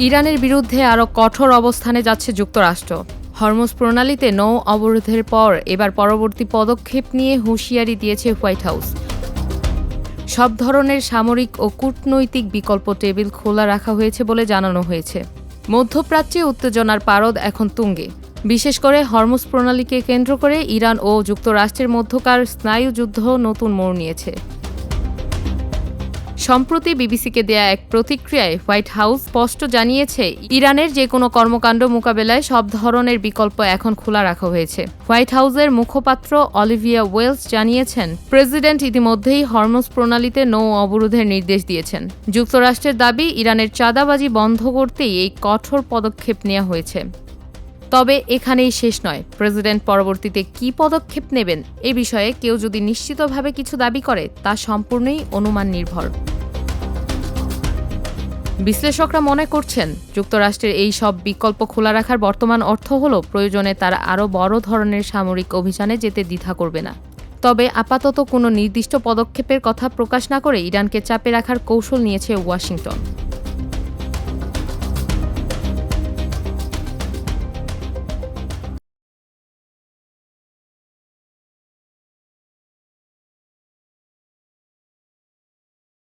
ইরানের বিরুদ্ধে আরও কঠোর অবস্থানে যাচ্ছে যুক্তরাষ্ট্র। হরমুজ প্রণালীতে নৌ অবরোধের পর এবার পরবর্তী পদক্ষেপ নিয়ে হুঁশিয়ারি দিয়েছে হোয়াইট হাউস। সব ধরনের সামরিক ও কূটনৈতিক বিকল্প টেবিল খোলা রাখা হয়েছে বলে জানানো হয়েছে। মধ্যপ্রাচ্যে উত্তেজনার পারদ এখন তুঙ্গে। বিশেষ করে হরমুজ প্রণালীকে কেন্দ্র করে ইরান ও যুক্তরাষ্ট্রের মধ্যকার স্নায়ুযুদ্ধ নতুন মোড় নিয়েছে। সম্প্রতি বিবিসিকে দেয়া এক প্রতিক্রিয়ায় হোয়াইট হাউস স্পষ্ট জানিয়েছে, ইরানের যে কোনো কর্মকাণ্ড মোকাবেলায় সব ধরনের বিকল্প এখন খোলা রাখা হয়েছে। হোয়াইট হাউসের মুখপাত্র অলিভিয়া ওয়েলস জানিয়েছেন, প্রেসিডেন্ট ইতিমধ্যেই হরমুজ প্রণালীতে নৌ অবরোধের নির্দেশ দিয়েছেন। যুক্তরাষ্ট্রের দাবি, ইরানের চাঁদাবাজি বন্ধ করতেই এই কঠোর পদক্ষেপ নেওয়া হয়েছে। তবে এখানেই শেষ নয়। প্রেসিডেন্ট পরবর্তীতে কী পদক্ষেপ নেবেন এ বিষয়ে কেউ যদি নিশ্চিতভাবে কিছু দাবি করে, তা সম্পূর্ণই অনুমান নির্ভর। বিশ্লেষকরা মনে করছেন, যুক্তরাষ্ট্রের এই সব বিকল্প খোলা রাখার বর্তমান অর্থ হল প্রয়োজনে তারা আরও বড় ধরনের সামরিক অভিযানে যেতে দ্বিধা করবে না। তবে আপাতত কোনো নির্দিষ্ট পদক্ষেপের কথা প্রকাশ না করে ইরানকে চাপে রাখার কৌশল নিয়েছে ওয়াশিংটন।